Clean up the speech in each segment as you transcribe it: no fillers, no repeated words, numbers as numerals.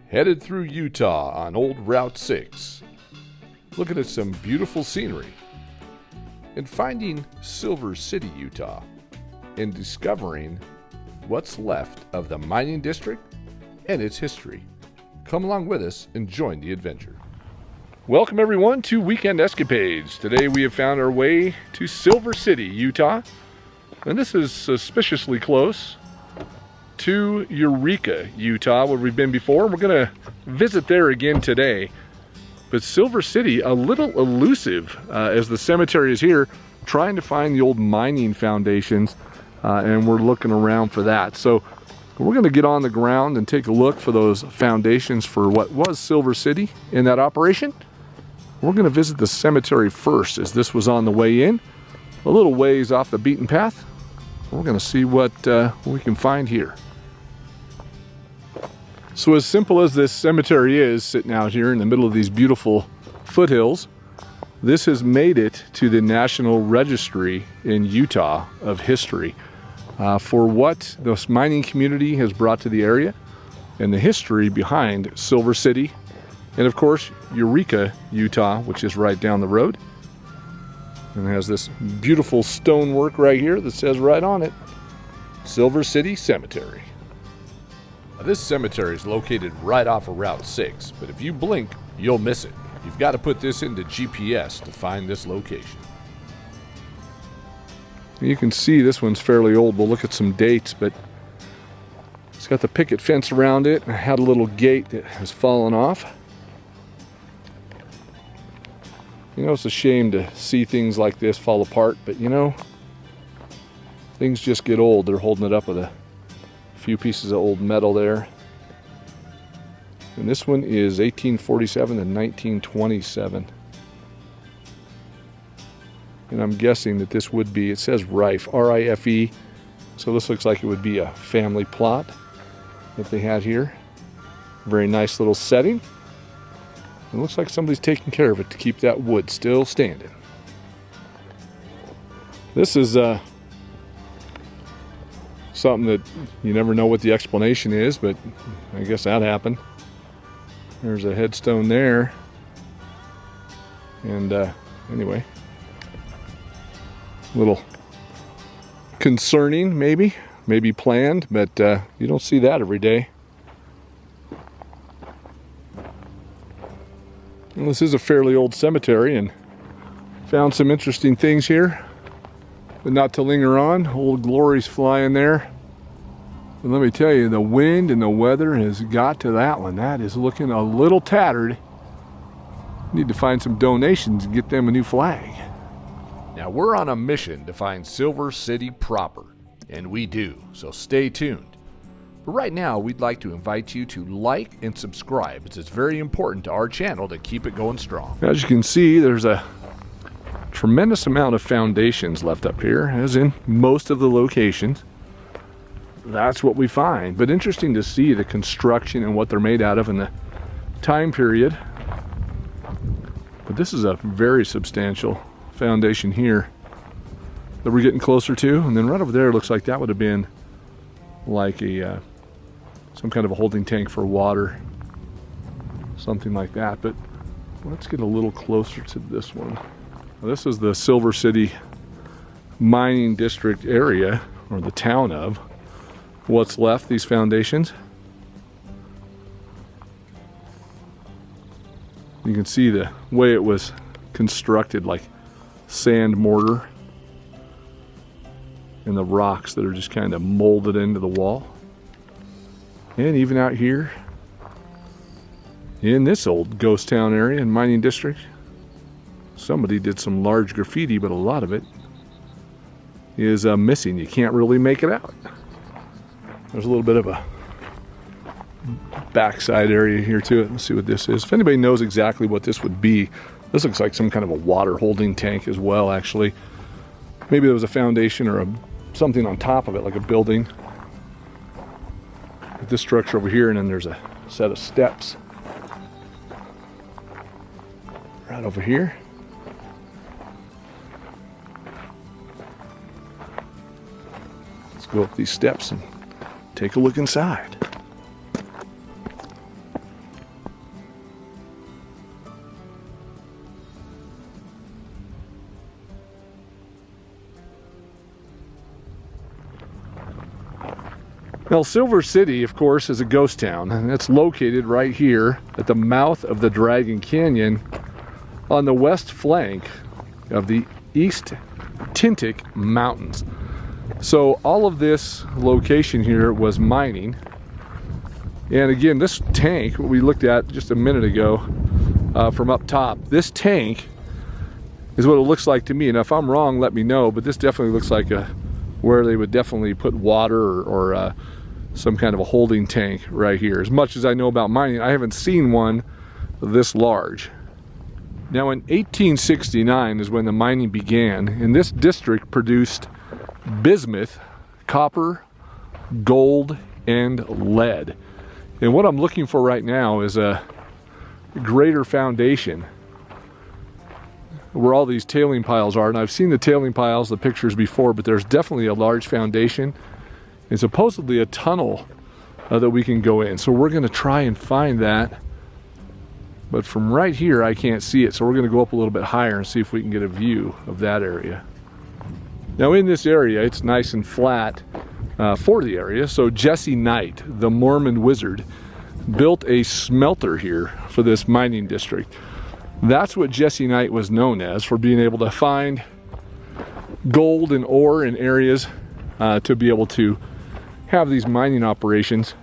Headed through Utah on Old Route 6, looking at some beautiful scenery, and finding Silver City, Utah, and discovering what's left of the mining district and its history. Come along with us and join the adventure. Welcome everyone to Weekend Escapades. Today we have found our way to Silver City, Utah, and this is suspiciously close to Eureka, Utah, where we've been before. We're going to visit there again today. But Silver City, a little elusive as the cemetery is here, trying to find the old mining foundations, and we're looking around for that. So we're going to get on the ground and take a look for those foundations for what was Silver City in that operation. We're going to visit the cemetery first, as this was on the way in, a little ways off the beaten path. We're going to see what we can find here. So as simple as this cemetery is, sitting out here in the middle of these beautiful foothills, this has made it to the National Registry in Utah of History for what this mining community has brought to the area and the history behind Silver City, and of course Eureka, Utah, which is right down the road. And it has this beautiful stonework right here that says right on it, Silver City Cemetery. Now, this cemetery is located right off of Route 6, but if you blink, you'll miss it. You've got to put this into GPS to find this location. You can see this one's fairly old. We'll look at some dates, but it's got the picket fence around it. I had a little gate that has fallen off. You know, it's a shame to see things like this fall apart, but you know, things just get old. They're holding it up with a few pieces of old metal there. And this one is 1847 to 1927. And I'm guessing that this would be, it says Rife, R-I-F-E. So this looks like it would be a family plot that they had here. Very nice little setting. It looks like somebody's taking care of it to keep that wood still standing. This is something that you never know what the explanation is, but I guess that happened. There's a headstone there. And anyway, a little concerning, maybe planned, but you don't see that every day. Well, this is a fairly old cemetery, and found some interesting things here, but not to linger on. Old Glory's flying there. And let me tell you, the wind and the weather has got to that one. That is looking a little tattered. Need to find some donations and get them a new flag. Now we're on a mission to find Silver City proper, and we do, so stay tuned. But right now, we'd like to invite you to like and subscribe, as it's very important to our channel to keep it going strong. As you can see, there's a tremendous amount of foundations left up here, as in most of the locations. That's what we find. But interesting to see the construction and what they're made out of in the time period. But this is a very substantial foundation here that we're getting closer to. And then right over there, looks like that would have been like a some kind of a holding tank for water, something like that. But let's get a little closer to this one. Now, this is the Silver City mining district area, or the town of what's left, these foundations. You can see the way it was constructed, like sand mortar, and the rocks that are just kind of molded into the wall. And even out here in this old ghost town area and mining district, somebody did some large graffiti, but a lot of it is missing. You can't really make it out. There's a little bit of a backside area here to it. Let's see what this is. If anybody knows exactly what this would be, this looks like some kind of a water holding tank as well, actually. Maybe there was a foundation or something on top of it, like a building. This structure over here, and then there's a set of steps right over here. Let's go up these steps and take a look inside. Now, Silver City, of course, is a ghost town, and it's located right here at the mouth of the Dragon Canyon on the west flank of the East Tintic Mountains. So all of this location here was mining. And again, this tank, what we looked at just a minute ago from up top, this tank is what it looks like to me. And if I'm wrong, let me know, but this definitely looks like where they would definitely put water or some kind of a holding tank right here. As much as I know about mining, I haven't seen one this large. Now in 1869 is when the mining began, and this district produced bismuth, copper, gold, and lead. And what I'm looking for right now is a greater foundation where all these tailing piles are. And I've seen the tailing piles, the pictures before, but there's definitely a large foundation and supposedly a tunnel that we can go in. So we're going to try and find that. But from right here, I can't see it. So we're going to go up a little bit higher and see if we can get a view of that area. Now in this area, it's nice and flat for the area. So Jesse Knight, the Mormon wizard, built a smelter here for this mining district. That's what Jesse Knight was known as, for being able to find gold and ore in areas to be able to have these mining operations.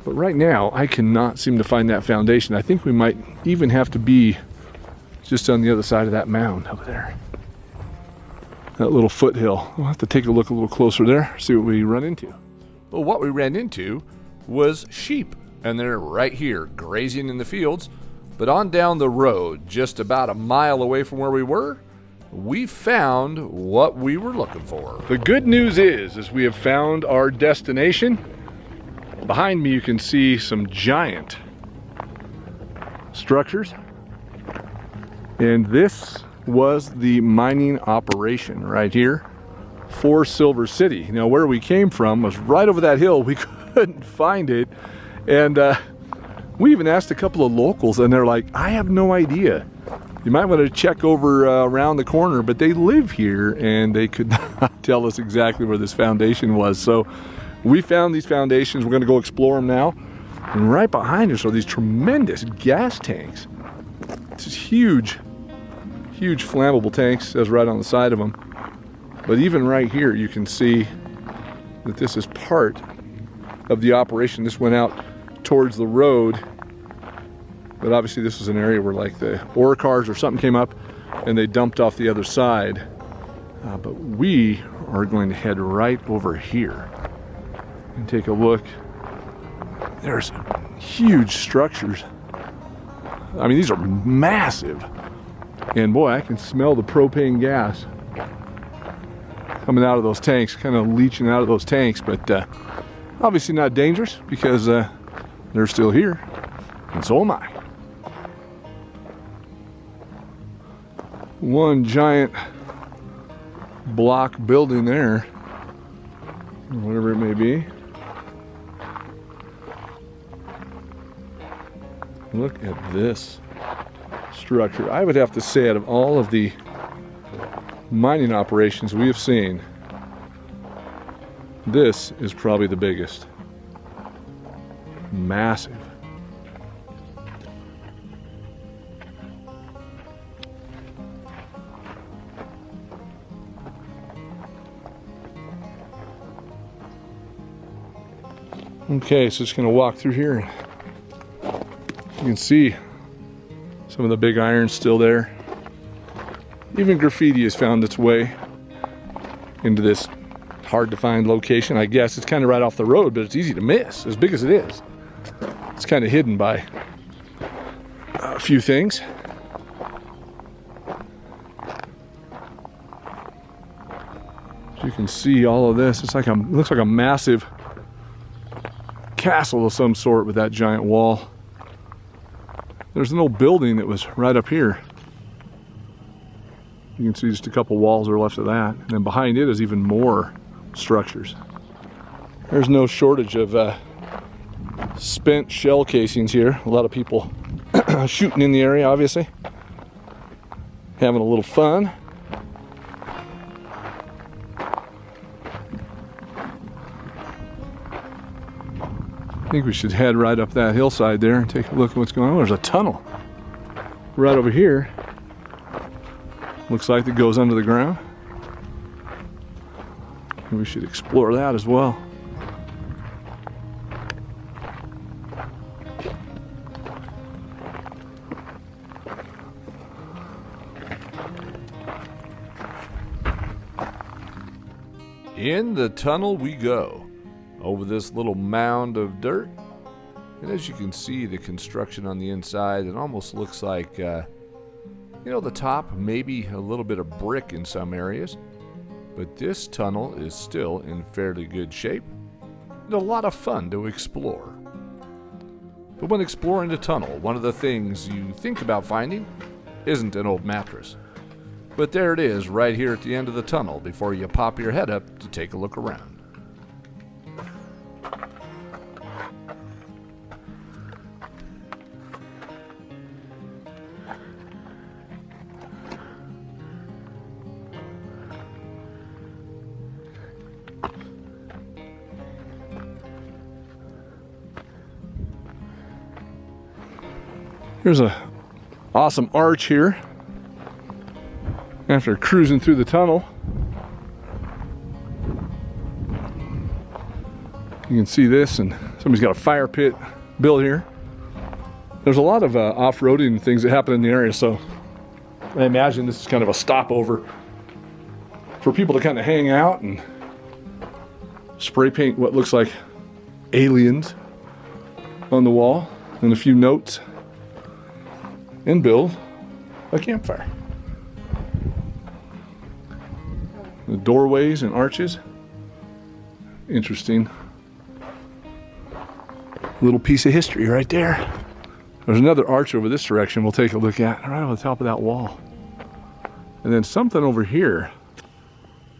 But right now, I cannot seem to find that foundation. I think we might even have to be just on the other side of that mound over there. That little foothill. We'll have to take a look a little closer there, see what we run into. Well, what we ran into was sheep, and they're right here, grazing in the fields. But on down the road, just about a mile away from where we were, we found what we were looking for. The good news is we have found our destination. Behind me, you can see some giant structures. And this was the mining operation right here for Silver City. Now, where we came from was right over that hill. We couldn't find it. And we even asked a couple of locals, and they're like, I have no idea. You might want to check over around the corner, but they live here, and they could not tell us exactly where this foundation was. So we found these foundations. We're going to go explore them now. And right behind us are these tremendous gas tanks. This is huge, huge flammable tanks, says right on the side of them. But even right here, you can see that this is part of the operation. This went out towards the road, but obviously this was an area where like the ore cars or something came up and they dumped off the other side. But we are going to head right over here and take a look. There's huge structures. I mean, these are massive. And boy, I can smell the propane gas coming out of those tanks, kind of leaching out of those tanks, but obviously not dangerous because they're still here, and so am I. One giant block building there, whatever it may be. Look at this structure. I would have to say, out of all of the mining operations we have seen, this is probably the biggest. Massive. Okay, so just gonna walk through here. You can see some of the big iron's still there. Even graffiti has found its way into this hard to find location. I guess it's kind of right off the road, but it's easy to miss, as big as it is. It's kind of hidden by a few things. As you can see all of this, it's like it looks like a massive castle of some sort with that giant wall. There's an old building that was right up here. You can see just a couple walls are left of that. And then behind it is even more structures. There's no shortage of spent shell casings here. A lot of people shooting in the area, obviously. Having a little fun. think we should head right up that hillside there and take a look at what's going on. There's a tunnel right over here. Looks like it goes under the ground. We should explore that as well. In the tunnel we go, over this little mound of dirt. And as you can see, the construction on the inside, it almost looks like, the top, maybe a little bit of brick in some areas. But this tunnel is still in fairly good shape and a lot of fun to explore. But when exploring the tunnel, one of the things you think about finding isn't an old mattress. But there it is right here at the end of the tunnel before you pop your head up to take a look around. Here's a awesome arch here. After cruising through the tunnel, you can see this, and somebody's got a fire pit built here. There's a lot of off-roading things that happen in the area, so I imagine this is kind of a stopover for people to kind of hang out and spray paint what looks like aliens on the wall and a few notes and build a campfire. The doorways and arches. Interesting. Little piece of history right there. There's another arch over this direction we'll take a look at, right on the top of that wall. And then something over here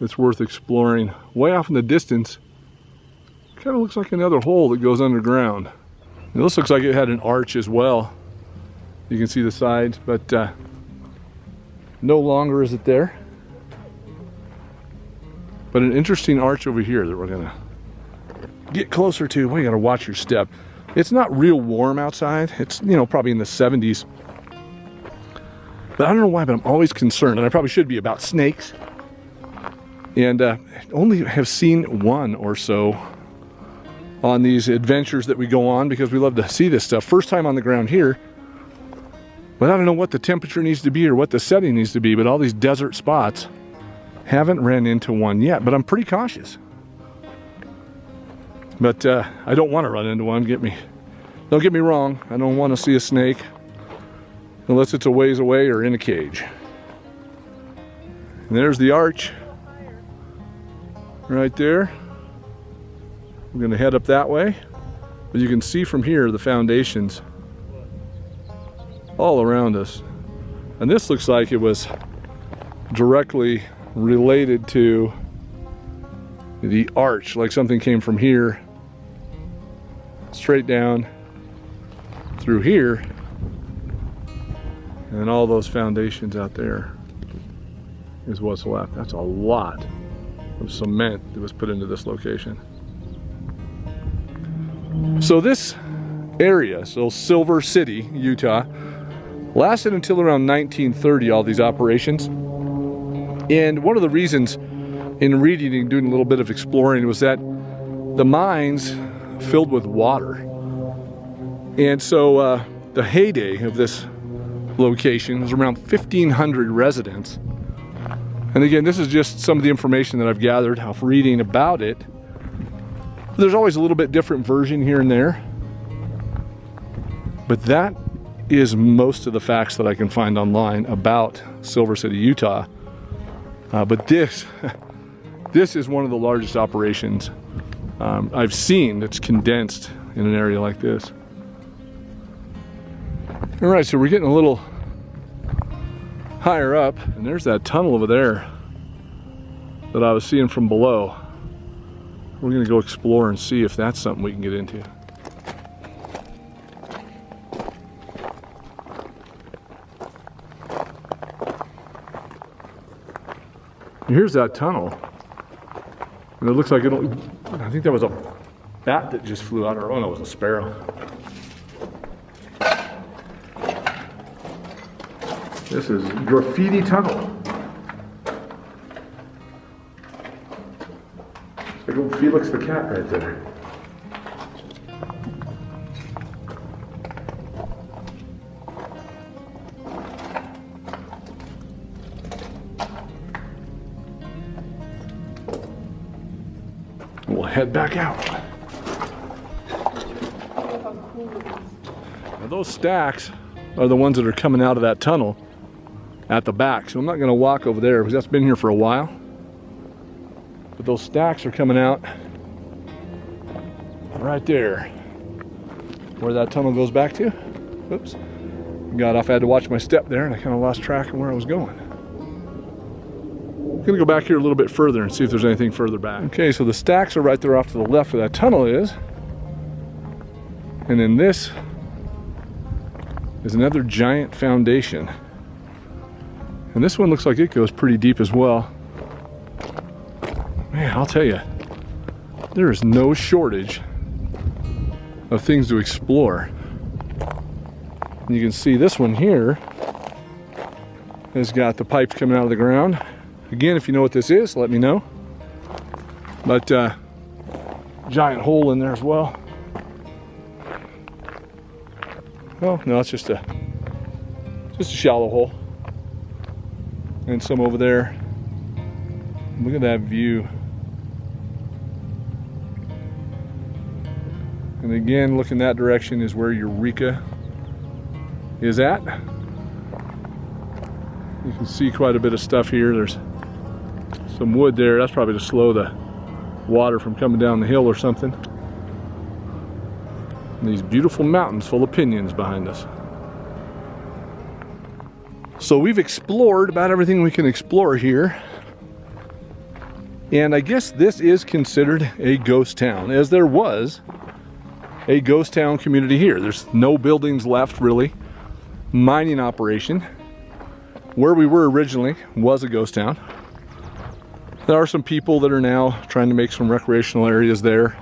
that's worth exploring. Way off in the distance, kind of looks like another hole that goes underground. And this looks like it had an arch as well. You can see the sides, but no longer is it there. But an interesting arch over here that we're gonna get closer to. Well, you gotta watch your step. It's not real warm outside. It's, probably in the 70s. But I don't know why, but I'm always concerned, and I probably should be, about snakes. And only have seen one or so on these adventures that we go on because we love to see this stuff. First time on the ground here. But I don't know what the temperature needs to be or what the setting needs to be, but all these desert spots, haven't ran into one yet, but I'm pretty cautious. But I don't want to run into one. Don't get me wrong, I don't want to see a snake unless it's a ways away or in a cage. And there's the arch right there. We're going to head up that way, but you can see from here the foundations all around us. And this looks like it was directly related to the arch, like something came from here straight down through here, and all those foundations out there is what's left. That's a lot of cement that was put into this location. So this area, so Silver City, Utah, lasted until around 1930, all these operations. And one of the reasons in reading and doing a little bit of exploring was that the mines filled with water. And so the heyday of this location was around 1,500 residents. And again, this is just some of the information that I've gathered off reading about it. There's always a little bit different version here and there. But that is most of the facts that I can find online about Silver City, Utah. But this is one of the largest operations I've seen that's condensed in an area like this. All right, so we're getting a little higher up, and there's that tunnel over there that I was seeing from below. We're gonna go explore and see if that's something we can get into. Here's that tunnel. And it looks like I think that was a bat that just flew out. Oh no, it was a sparrow. This is Graffiti Tunnel. It's like old Felix the cat right there. We'll head back out. Now those stacks are the ones that are coming out of that tunnel at the back. So I'm not going to walk over there because that's been here for a while. But those stacks are coming out right there where that tunnel goes back to. Oops. Got off. I had to watch my step there and I kind of lost track of where I was going. I'm going to go back here a little bit further and see if there's anything further back. Okay, so the stacks are right there off to the left where that tunnel is. And then this is another giant foundation. And this one looks like it goes pretty deep as well. Man, I'll tell you, there is no shortage of things to explore. And you can see this one here has got the pipes coming out of the ground. Again, if you know what this is, let me know. But giant hole in there as well. Oh no, it's just a shallow hole. And some over there. Look at that view. And again, looking that direction is where Eureka is at. You can see quite a bit of stuff here. There's some wood there. That's probably to slow the water from coming down the hill or something. And these beautiful mountains full of pinyons behind us. So we've explored about everything we can explore here. And I guess this is considered a ghost town, as there was a ghost town community here. There's no buildings left, really. Mining operation. Where we were originally was a ghost town. There are some people that are now trying to make some recreational areas there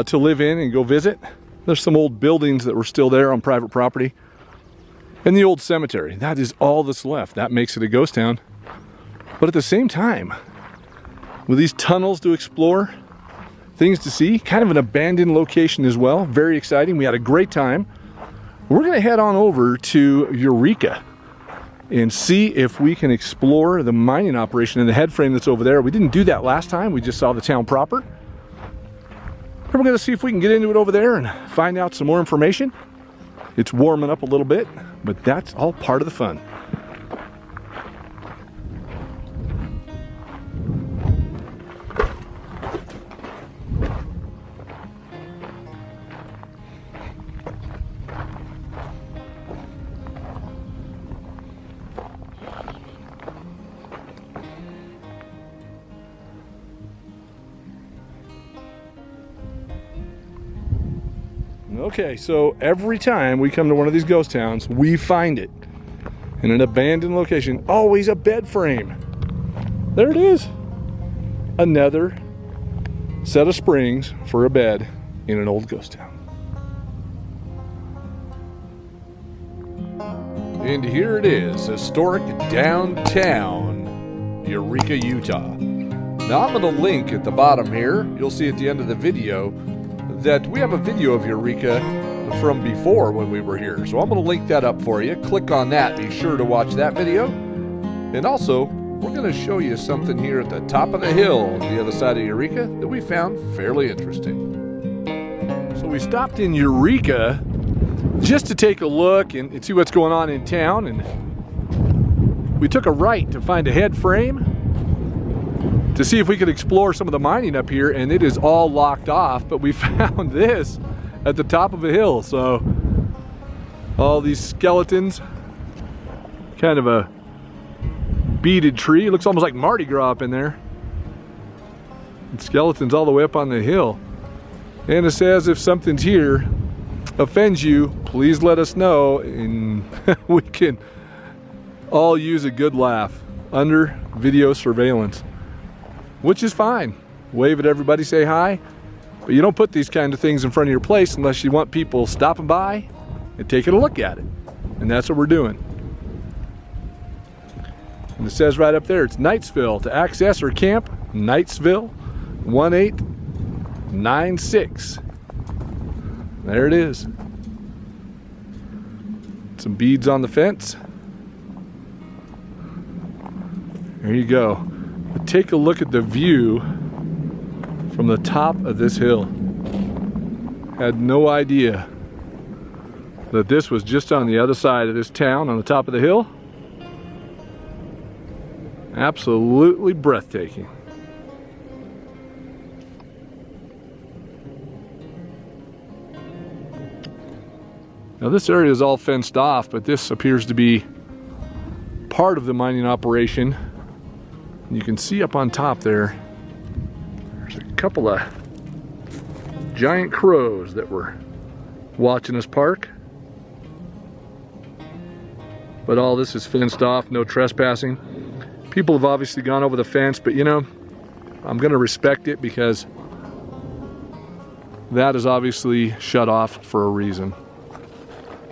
to live in and go visit. There's some old buildings that were still there on private property. And the old cemetery. That is all that's left. That makes it a ghost town. But at the same time, with these tunnels to explore, things to see, kind of an abandoned location as well. Very exciting. We had a great time. We're going to head on over to Eureka and see if we can explore the mining operation and the head frame that's over there. We didn't do that last time. We just saw the town proper. And we're going to see if we can get into it over there and find out some more information. It's warming up a little bit, but that's all part of the fun. Okay, so every time we come to one of these ghost towns, we find it in an abandoned location. Always a bed frame. There it is. Another set of springs for a bed in an old ghost town. And here it is, historic downtown Eureka, Utah. Now I'm going to link at the bottom here, you'll see at the end of the video, that we have a video of Eureka from before when we were here. So I'm going to link that up for you. Click on that. Be sure to watch that video. And also, we're going to show you something here at the top of the hill on the other side of Eureka that we found fairly interesting. So we stopped in Eureka just to take a look and see what's going on in town. And we took a right to find a head frame to see if we could explore some of the mining up here, and it is all locked off, but we found this at the top of a hill. So all these skeletons, kind of a beaded tree. It looks almost like Mardi Gras up in there. And skeletons all the way up on the hill. And it says if something's here offends you, please let us know, and we can all use a good laugh under video surveillance. Which is fine. Wave at everybody, say hi. But you don't put these kind of things in front of your place unless you want people stopping by and taking a look at it. And that's what we're doing. And it says right up there, it's Knightsville. To access or camp, Knightsville 1896. There it is. Some beads on the fence. There you go. But take a look at the view from the top of this hill. Had no idea that this was just on the other side of this town on the top of the hill. Absolutely breathtaking. Now this area is all fenced off, but this appears to be part of the mining operation. You can see up on top there, there's a couple of giant crows that were watching us park. But all this is fenced off, no trespassing. People have obviously gone over the fence, but you know, I'm gonna respect it because that is obviously shut off for a reason.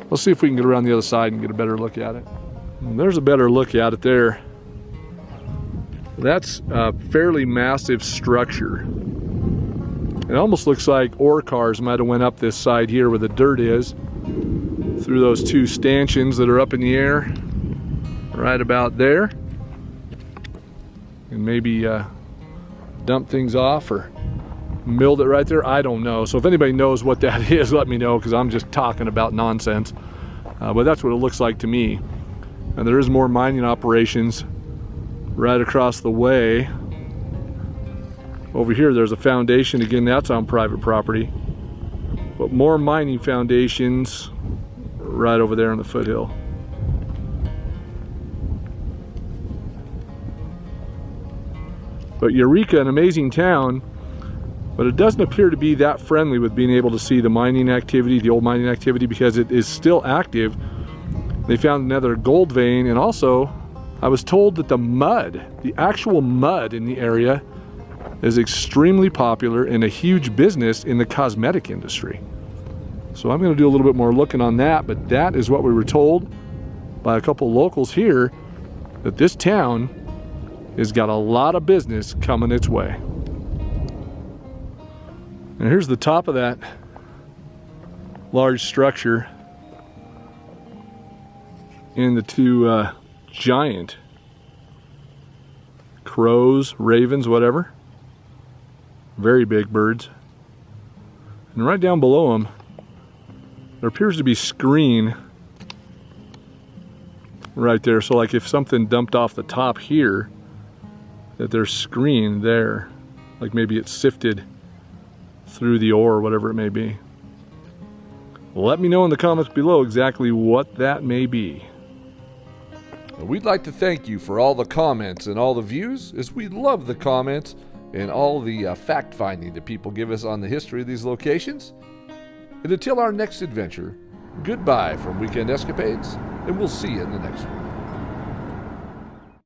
Let's see if we can get around the other side and get a better look at it. And there's a better look at it there. That's a fairly massive structure. It almost looks like ore cars might have went up this side here where the dirt is, through those two stanchions that are up in the air, right about there. And maybe dump things off or milled it right there. I don't know. So if anybody knows what that is, let me know, because I'm just talking about nonsense. But that's what it looks like to me. And there is more mining operations right across the way. Over here there's a foundation, again that's on private property. But more mining foundations right over there on the foothill. But Eureka, an amazing town, but it doesn't appear to be that friendly with being able to see the mining activity, the old mining activity, because it is still active. They found another gold vein, and also I was told that the mud, the actual mud in the area, is extremely popular and a huge business in the cosmetic industry. So I'm going to do a little bit more looking on that, but that is what we were told by a couple locals here, that this town has got a lot of business coming its way. And here's the top of that large structure, and the two giant crows, ravens, whatever. Very big birds. And right down below them, there appears to be screen right there. So like if something dumped off the top here, that there's screen there. Like maybe it's sifted through the ore or whatever it may be. Let me know in the comments below exactly what that may be. We'd like to thank you for all the comments and all the views, as we love the comments and all the fact-finding that people give us on the history of these locations. And until our next adventure, goodbye from Weekend Escapades, and we'll see you in the next one.